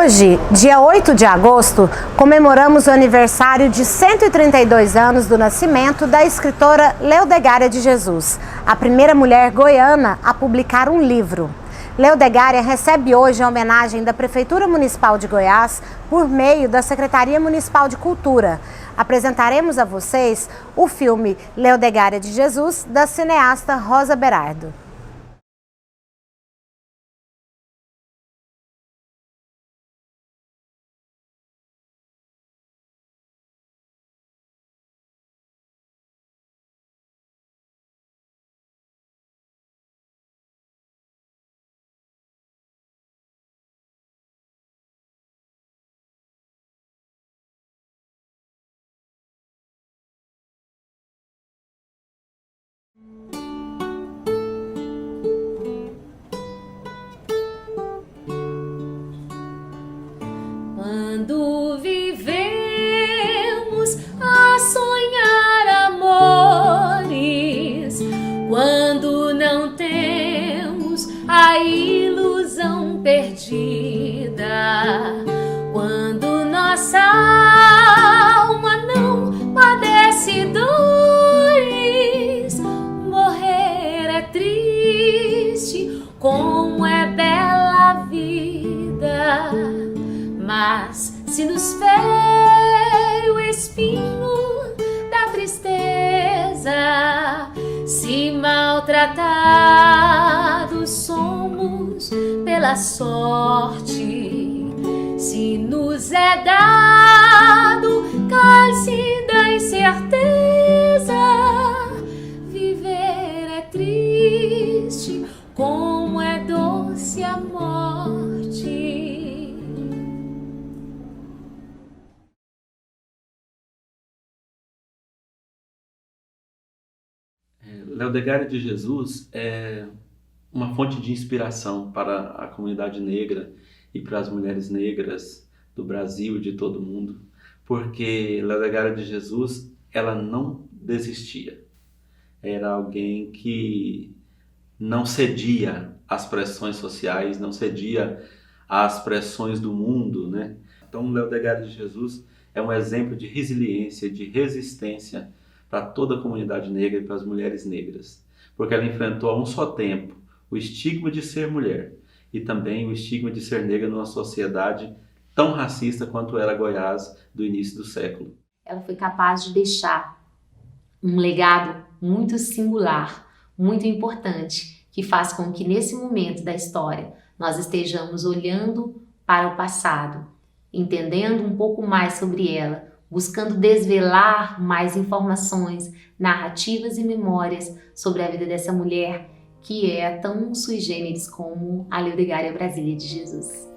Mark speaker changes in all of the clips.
Speaker 1: Hoje, dia 8 de agosto, comemoramos o aniversário de 132 anos do nascimento da escritora Leodegária de Jesus, a primeira mulher goiana a publicar um livro. Leodegária recebe hoje a homenagem da Prefeitura Municipal de Goiás por meio da Secretaria Municipal de Cultura. Apresentaremos a vocês o filme Leodegária de Jesus, da cineasta Rosa Berardo.
Speaker 2: Quando vivemos a sonhar amores, quando não temos a ilusão perdida, quando nossa alma não padece dores, morrer é triste, como é bela a vida. Mas se nos fere o espinho da tristeza, se maltratados somos pela sorte, se nos é dado cálice da incerteza, viver é triste, como é doce a morte.
Speaker 3: Leodegária de Jesus é uma fonte de inspiração para a comunidade negra e para as mulheres negras do Brasil e de todo o mundo, porque Leodegária de Jesus, ela não desistia. Era alguém que não cedia às pressões sociais, não cedia às pressões do mundo, né? Então, Leodegária de Jesus é um exemplo de resiliência, de resistência para toda a comunidade negra e para as mulheres negras, porque ela enfrentou a um só tempo o estigma de ser mulher e também o estigma de ser negra numa sociedade tão racista quanto era Goiás do início do século.
Speaker 4: Ela foi capaz de deixar um legado muito singular, muito importante, que faz com que nesse momento da história nós estejamos olhando para o passado, entendendo um pouco mais sobre ela, buscando desvelar mais informações, narrativas e memórias sobre a vida dessa mulher que é tão sui generis como a Leodegária Brasília de Jesus.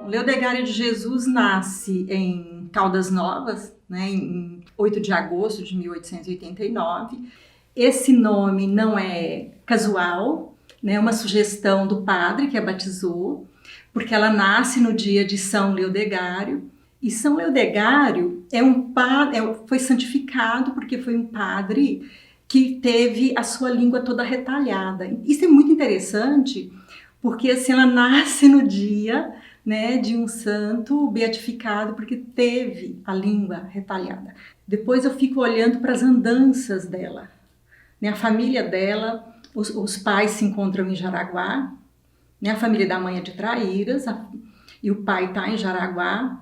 Speaker 5: Leodegária de Jesus nasce em Caldas Novas, né, em 8 de agosto de 1889. Esse nome não é casual, né, é uma sugestão do padre que a batizou, porque ela nasce no dia de São Leodegário. E São Leodegário foi santificado porque foi um padre que teve a sua língua toda retalhada. Isso é muito interessante, porque assim, ela nasce no dia, né, de um santo beatificado porque teve a língua retalhada. Depois eu fico olhando para as andanças dela. A família dela, os pais se encontram em Jaraguá, né? A família da mãe é de Traíras, e o pai está em Jaraguá.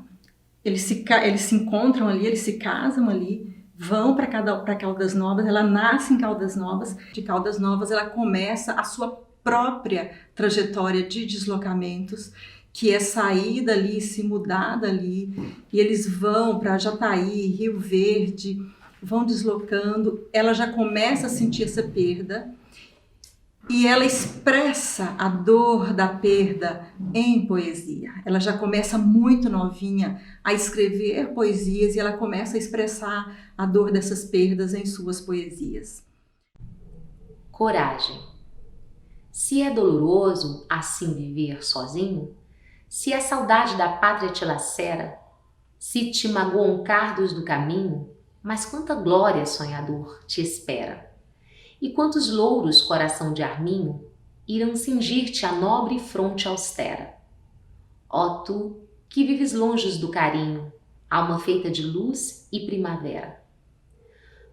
Speaker 5: Eles se encontram ali, eles se casam ali, vão para Caldas Novas. Ela nasce em Caldas Novas. De Caldas Novas ela começa a sua própria trajetória de deslocamentos, que é sair dali, se mudar dali, e eles vão para Jataí, Rio Verde, vão deslocando. Ela já começa a sentir essa perda e ela expressa a dor da perda em poesia. Ela já começa muito novinha a escrever poesias e ela começa a expressar a dor dessas perdas em suas poesias.
Speaker 4: Coragem. Se é doloroso assim viver sozinho, se a saudade da pátria te lacera, se te magoam cardos do caminho, Mas quanta glória, sonhador, te espera! E quantos louros, coração de arminho, irão cingir-te a nobre fronte austera? Ó tu, que vives longe do carinho, alma feita de luz e primavera!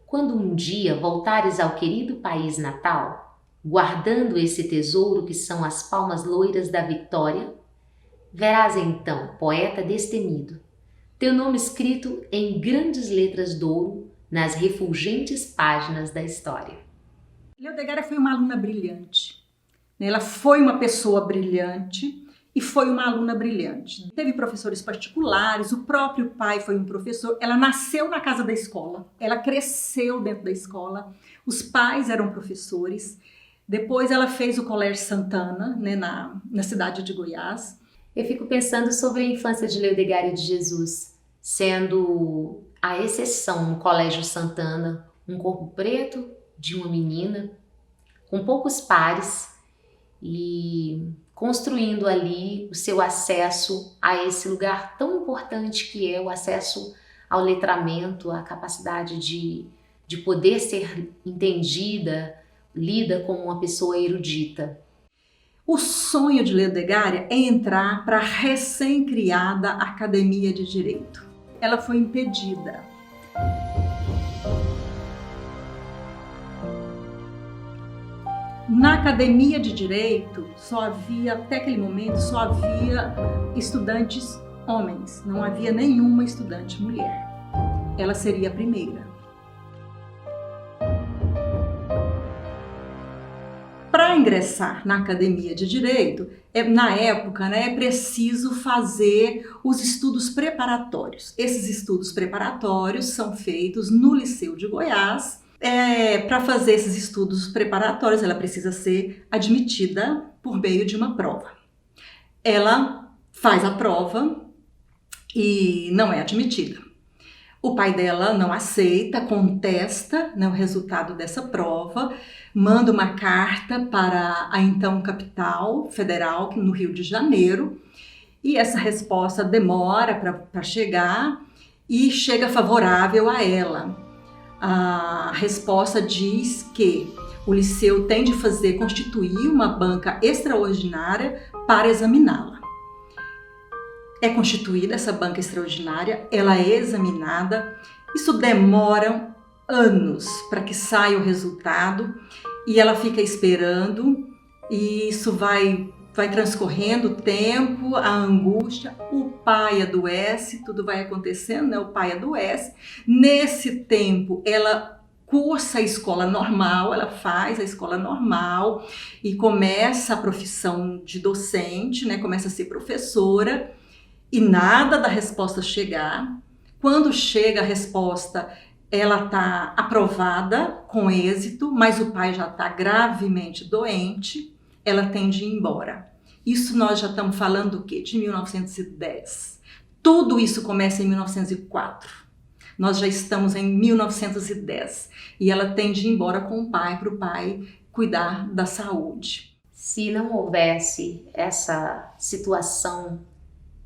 Speaker 4: Quando um dia voltares ao querido país natal, guardando esse tesouro que são as palmas loiras da vitória, verás então, poeta destemido, teu nome escrito em grandes letras d'ouro nas refulgentes páginas da história.
Speaker 5: Leodegária foi uma aluna brilhante. Ela foi uma pessoa brilhante e foi uma aluna brilhante. Teve professores particulares, o próprio pai foi um professor. Ela nasceu na casa da escola, ela cresceu dentro da escola, os pais eram professores. Depois ela fez o Colégio Santana, né, na cidade de Goiás.
Speaker 4: Eu fico pensando sobre a infância de Leodegária de Jesus, sendo a exceção no Colégio Santana, um corpo preto de uma menina, com poucos pares, e construindo ali o seu acesso a esse lugar tão importante que é o acesso ao letramento, a capacidade de poder ser entendida, lida como uma pessoa erudita.
Speaker 5: O sonho de Leodegária é entrar para a recém-criada Academia de Direito. Ela foi impedida. Na Academia de Direito, até aquele momento, só havia estudantes homens, não havia nenhuma estudante mulher. Ela seria a primeira. Para ingressar na Academia de Direito, na época, é preciso fazer os estudos preparatórios. Esses estudos preparatórios são feitos no Liceu de Goiás. Para fazer esses estudos preparatórios, ela precisa ser admitida por meio de uma prova. Ela faz a prova e não é admitida. O pai dela não aceita, contesta, né, o resultado dessa prova, manda uma carta para a então capital federal, no Rio de Janeiro, e essa resposta demora para chegar e chega favorável a ela. A resposta diz que o liceu tem de constituir uma banca extraordinária para examiná-la. É constituída essa banca extraordinária, ela é examinada, isso demora anos para que saia o resultado e ela fica esperando e isso vai transcorrendo o tempo, a angústia, o pai adoece, tudo vai acontecendo, né? O pai adoece. Nesse tempo, ela cursa a escola normal, ela faz a escola normal e começa a profissão de docente, né? Começa a ser professora e nada da resposta chegar. Quando chega a resposta, ela está aprovada com êxito, mas o pai já está gravemente doente. Ela tem de ir embora. Isso nós já estamos falando do quê? De 1910. Tudo isso começa em 1904. Nós já estamos em 1910. E ela tem de ir embora com o pai, para o pai cuidar da saúde.
Speaker 4: Se não houvesse essa situação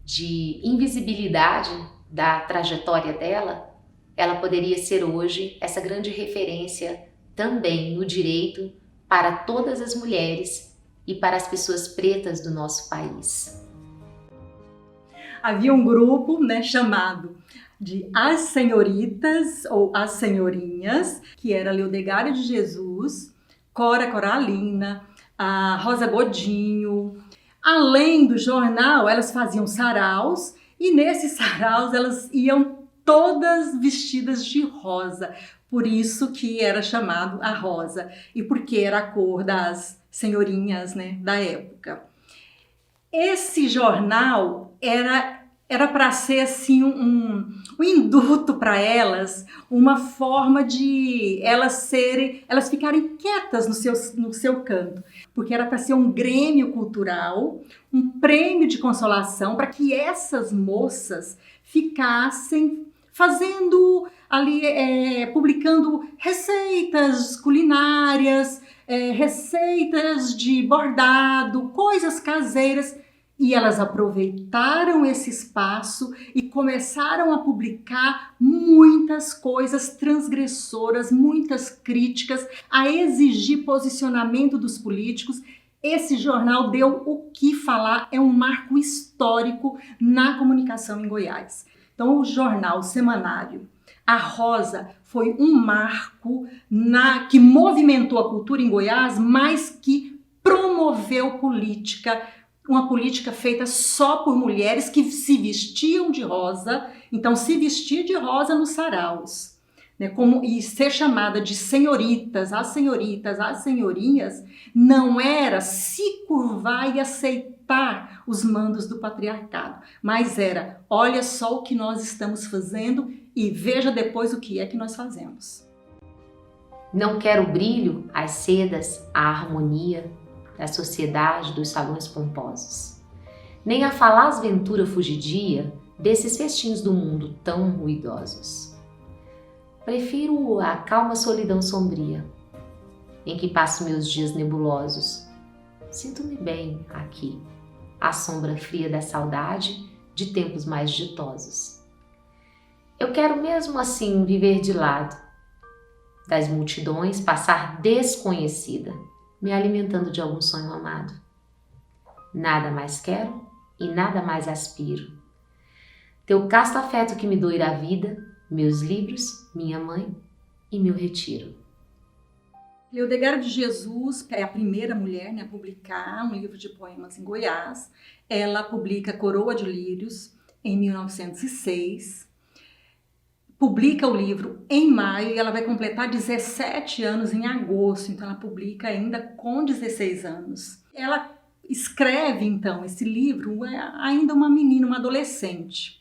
Speaker 4: de invisibilidade da trajetória dela, ela poderia ser hoje essa grande referência também no direito para todas as mulheres e para as pessoas pretas do nosso país.
Speaker 5: Havia um grupo, né, chamado de As Senhoritas ou As Senhorinhas, que era Leodegária de Jesus, Cora Coralina, a Rosa Godinho. Além do jornal, elas faziam saraus e nesses saraus elas iam todas vestidas de rosa. Por isso que era chamado a rosa e porque era a cor das senhorinhas, né, da época. Esse jornal era para ser assim um induto para elas, uma forma de elas ficarem quietas no seu canto, porque era para ser um grêmio cultural, um prêmio de consolação para que essas moças ficassem fazendo ali, publicando receitas culinárias, receitas de bordado, coisas caseiras, E elas aproveitaram esse espaço e começaram a publicar muitas coisas transgressoras, muitas críticas, a exigir posicionamento dos políticos. Esse jornal deu o que falar, é um marco histórico na comunicação em Goiás. Então, o jornal semanário A Rosa foi um marco que movimentou a cultura em Goiás, mas que promoveu política, uma política feita só por mulheres que se vestiam de rosa. Então, se vestir de rosa nos saraus, né, e ser chamada de senhoritas, as senhorinhas, não era se curvar e aceitar os mandos do patriarcado, mas era, olha só o que nós estamos fazendo e veja depois o que é que nós fazemos.
Speaker 4: Não quero o brilho, as sedas, a harmonia da sociedade dos salões pomposos, nem a falaz ventura fugidia desses festins do mundo tão ruidosos. Prefiro a calma solidão sombria, em que passo meus dias nebulosos. Sinto-me bem aqui, à sombra fria da saudade de tempos mais ditosos. Eu quero mesmo assim viver de lado das multidões, passar desconhecida, me alimentando de algum sonho amado. Nada mais quero e nada mais aspiro. Teu casto afeto que me doirá a vida, meus livros, minha mãe e meu retiro.
Speaker 5: Leodegária de Jesus é a primeira mulher, né, a publicar um livro de poemas em Goiás. Ela publica Coroa de Lírios em 1906. Publica o livro em maio e ela vai completar 17 anos em agosto, então ela publica ainda com 16 anos. Ela escreve, então, esse livro ainda uma menina, uma adolescente.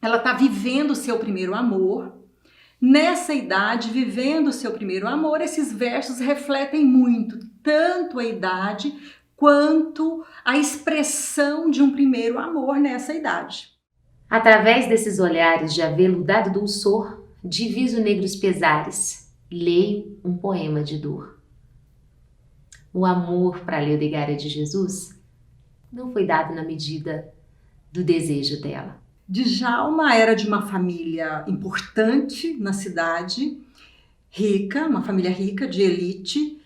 Speaker 5: Ela está vivendo o seu primeiro amor. Nessa idade, vivendo o seu primeiro amor, esses versos refletem muito, tanto a idade quanto a expressão de um primeiro amor nessa idade.
Speaker 4: Através desses olhares de aveludado dulçor, diviso negros pesares, leio um poema de dor. O amor para Leodegária de Jesus não foi dado na medida do desejo dela.
Speaker 5: Djalma era de uma família importante na cidade, rica, uma família rica, de elite,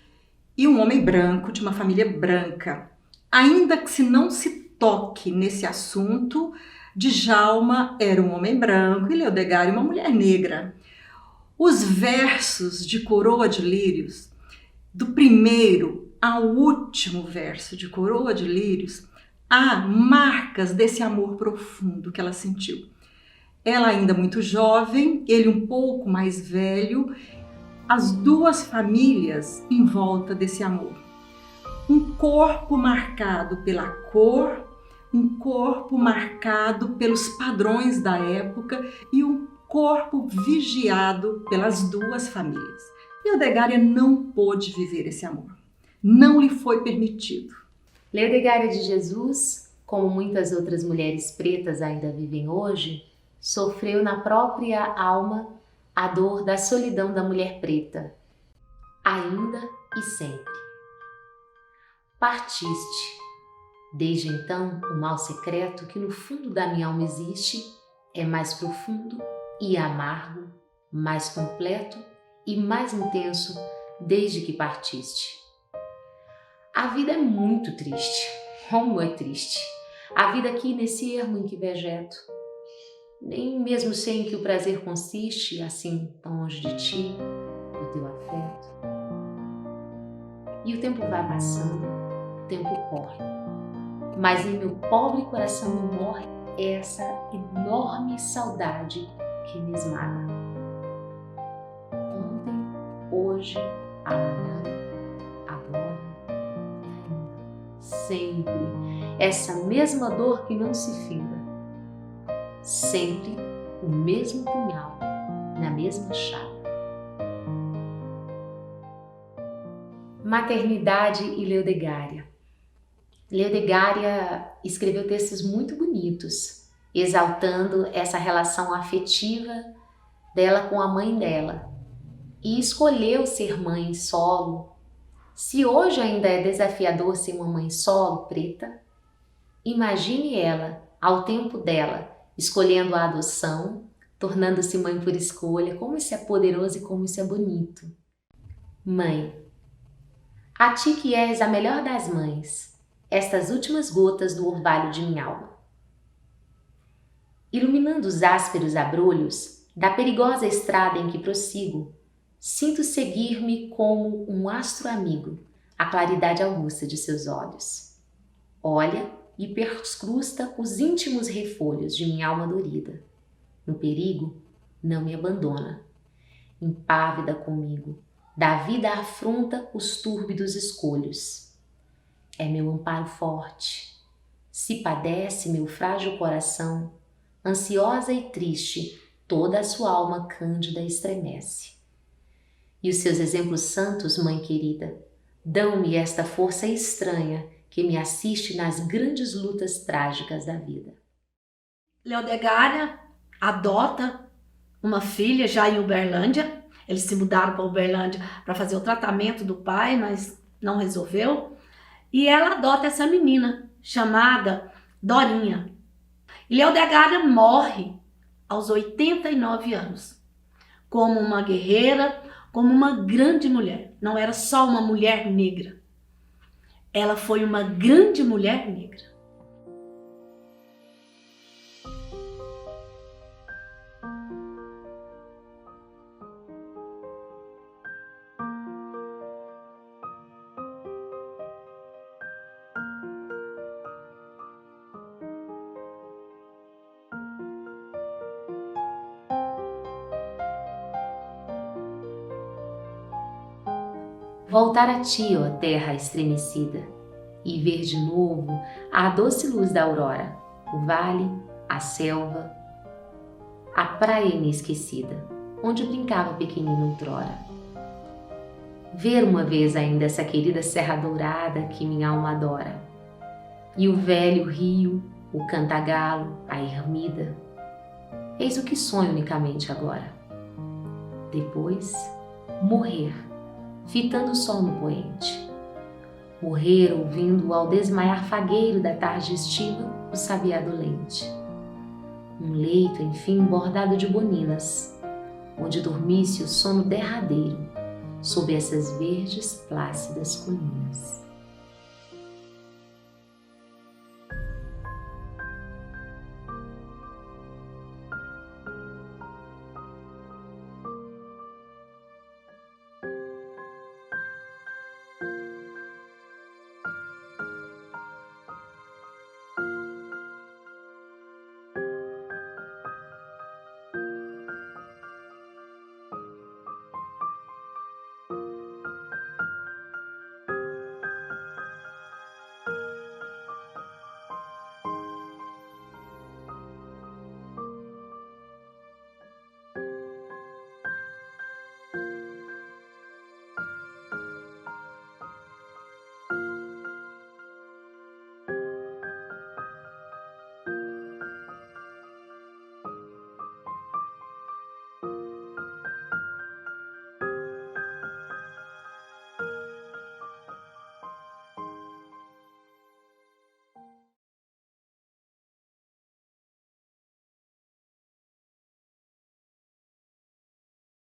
Speaker 5: e um homem branco, de uma família branca. Ainda que se não se toque nesse assunto, Djalma era um homem branco e Leodegária uma mulher negra. Os versos de Coroa de Lírios, do primeiro ao último verso de Coroa de Lírios, há marcas desse amor profundo que ela sentiu. Ela ainda muito jovem, ele um pouco mais velho, as duas famílias em volta desse amor. Um corpo marcado pela cor, um corpo marcado pelos padrões da época e um corpo vigiado pelas duas famílias. Leodegária não pôde viver esse amor. Não lhe foi permitido.
Speaker 4: Leodegária de Jesus, como muitas outras mulheres pretas ainda vivem hoje, sofreu na própria alma a dor da solidão da mulher preta, ainda e sempre. Partiste. Desde então, o mal secreto que no fundo da minha alma existe é mais profundo e amargo, mais completo e mais intenso desde que partiste. A vida é muito triste, como é triste. A vida aqui nesse ermo em que vegeto. Nem mesmo sei em que o prazer consiste, assim tão longe de ti, do teu afeto. E o tempo vai passando, o tempo corre. Mas em meu pobre coração não morre essa enorme saudade que me esmaga. Ontem, hoje, amanhã, agora e ainda. Sempre essa mesma dor que não se finda. Sempre o mesmo punhal na mesma chave. Maternidade e Leodegária. Leodegária escreveu textos muito bonitos, exaltando essa relação afetiva dela com a mãe dela. E escolheu ser mãe solo. Se hoje ainda é desafiador ser uma mãe solo preta, Imagine ela, ao tempo dela, escolhendo a adoção, tornando-se mãe por escolha. Como isso é poderoso e como isso é bonito. Mãe, a ti que és a melhor das mães, estas últimas gotas do orvalho de minha alma. Iluminando os ásperos abrolhos da perigosa estrada em que prossigo, sinto seguir-me como um astro amigo, a claridade augusta de seus olhos. Olha e perscrusta os íntimos refolhos de minha alma dorida. No perigo, não me abandona. Impávida comigo, da vida afronta os túrbidos escolhos. É meu amparo forte. Se padece meu frágil coração, ansiosa e triste, toda a sua alma cândida estremece. E os seus exemplos santos, mãe querida, dão-me esta força estranha que me assiste nas grandes lutas trágicas da vida.
Speaker 6: Leodegária adota uma filha já em Uberlândia. Eles se mudaram para Uberlândia para fazer o tratamento do pai, mas não resolveu. E ela adota essa menina chamada Dorinha. E Leodegária morre aos 89 anos, como uma guerreira, como uma grande mulher. Não era só uma mulher negra. Ela foi uma grande mulher negra.
Speaker 4: Voltar a ti, ó terra estremecida, e ver de novo a doce luz da aurora, o vale, a selva, a praia inesquecida, onde brincava pequenino outrora. Ver uma vez ainda essa querida Serra Dourada que minha alma adora, e o velho rio, o cantagalo, a ermida. Eis o que sonho unicamente agora. Depois, morrer, fitando o sol no poente. Morrer ouvindo ao desmaiar fagueiro da tarde estiva o sabiá dolente. Um leito, enfim, bordado de boninas, onde dormisse o sono derradeiro sob essas verdes plácidas colinas.